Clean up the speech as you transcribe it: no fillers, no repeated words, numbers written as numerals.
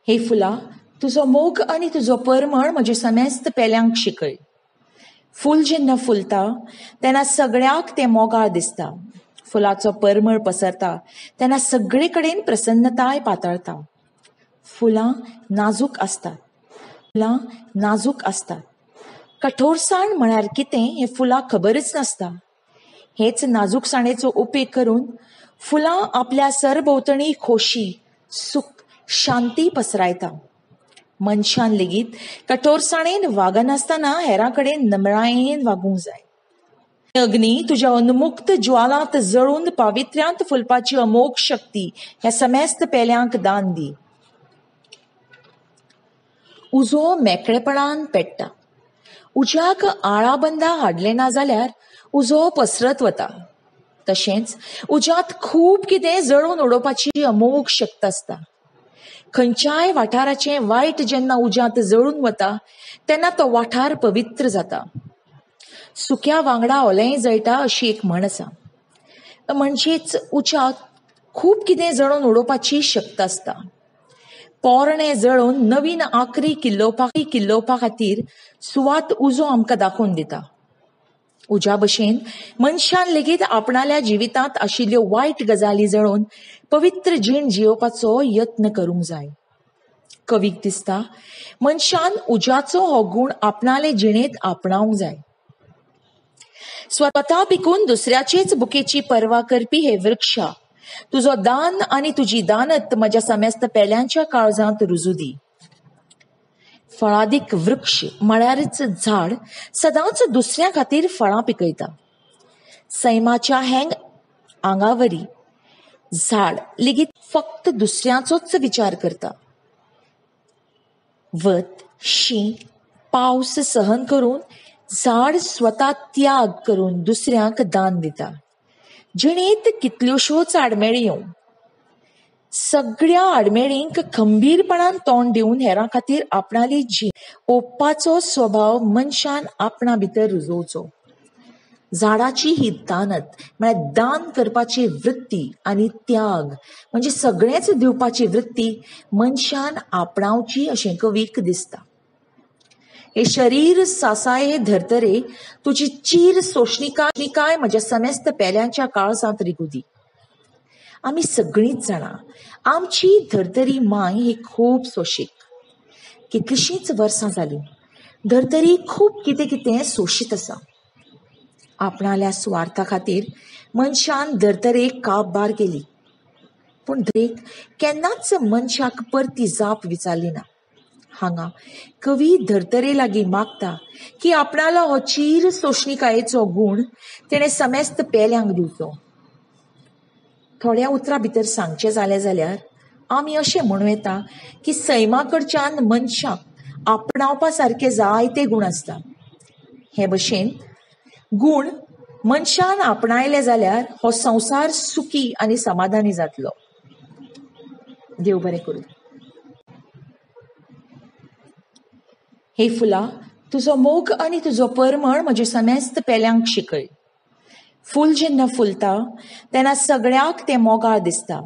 हे फुला, तुजो मोग आनी तुजो परमळ म्हज्या समेस्त पेल्यांक शिकय. फूल जेन्ना फुलता तेन्ना सगळ्याक तें मोगाळ दिसता. फुलाचो परमळ पसरता तेन्ना सगळे कडेन प्रसन्नताय पातळटा. फुलां नाजूक असतात. फुलां नाजूक असतात. कठोरसाण म्हळ्यार कितें हें फुलांक खबरच नासता. हेच नाजूकसाणेचो उपेग करून फुलां आपल्या सरभोंवतणी खोशी, सूख, शांती पसरायता. मनशान लेगीत कठोरसाणेन वागनासतना हेरां कडेन नमळायेन वागूंक जाय. अग्नी तुज्या उन्मुक्त ज्वालांत जळून पावित्र्यांत फुलपाची अमोघ शक्ती ह्या समेस्त पेल्यांक दान दी. उजो मेकळेपणान पेट्टा. उज्याक आळाबंदा हाडले ना जाल्यार उजो पसरत वता. तशेंच उज्यांत खूब कितें जळोवन उडोवपाची अमोघ शक्त आसता. खंयच्याय वाठाराचें वायट जेन्ना उज्यांत जळून वता तेन्ना तो वाठार पवित्र जाता. सुक्या वांगडा ओलेंय जळटा अशी एक म्हण आसा. म्हणजेच उज्यांत खूब कितें जळोवन उडोवपाची शक्त आसता. पोरणें जळोवन नवीन आंकरी किल्लोवपा खातीर सुवात उजो आमकां दाखोवन दिता. उज्या भशेन मनशान लेगीत आपणाल्या जिवितांत आशिल्ल्यो वायट गजाली जळोवन पवित्र जीण जियोवपाचो यत्न करूंक जाय. कवीक दिसता मनशान उज्याचो हो गूण आपणाले जिणेंत आपणावंक जाय. स्वता पिकून दुसऱ्याचेच बुकेची पर्वा करपी हे वृक्षा, तुजो दान आनी तुजी दानत म्हज्या समेस्त पेल्यांच्या काळजांत रुजू दी. फळादीक वृक्ष म्हळ्यारच झाड सदांच दुसऱ्या खातीर फळां पिकयता. सैमाच्या हेंग आंगावरी झाड लेगीत फक्त दुसऱ्याचोच विचार करता. वत, शीं, पावस सहन करून झाड स्वता त्याग करून दुसऱ्यांक दान दिता. जिणेंत कितल्योश्योच आडमेळी येवं, सगळ्या आडमेळींक खंबीरपणान तोंड दिवन हेरां खातीर आपणाली जीण ओंपपाचो स्वभाव मनशान आपणा भितर रुजोवचो. झाडाची ही दानत म्हळ्यार दान करपाची वृत्ती आनी त्याग म्हणजे सगळेंच दिवपाची वृत्ती मनशान आपणावची अशें कवीक दिसता. हे शरीर सासाय हे धर्तरे तुजी चीर सोशणिकाय म्हज्या समेस्त पेल्यांच्या काळजांत रिगू दी. आमी सगळींच जाणां आमची धर्तरी माय ही खूब सोशीक. कितलीशींच वर्सां जालीं धर्तरी खूब कितें कितें सोशीत आसा. आपणाल्या स्वार्था खातीर मनशान धर्तरेक काबबार केली, पूण धर्तरेक केन्नाच मनशाक परती जाप विचारली ना. हांगा कवी धर्तरे लागीं मागता की आपणालो हो चीर सोशणिकायेचो गूण तेणें समेस्त पेल्यांक दिवचो. थोड्या उतरां भितर सांगचें जालें जाल्यार आमी अशें म्हणूं येता की सैमा कडच्यान मनशाक आपणावपा सारके जायते गूण आसता. हे भशेन गूण मनशान आपणायले जाल्यार हो संवसार सुखी आनी समाधानी जातलो. देव बरें करूं. हे फुला, तुजो मोग आनी तुजो परमळ म्हज्या समेस्त पेल्यांक शिकय. फूल जेन्ना फुलता तेन्ना सगळ्याक तें मोगाळ दिसता.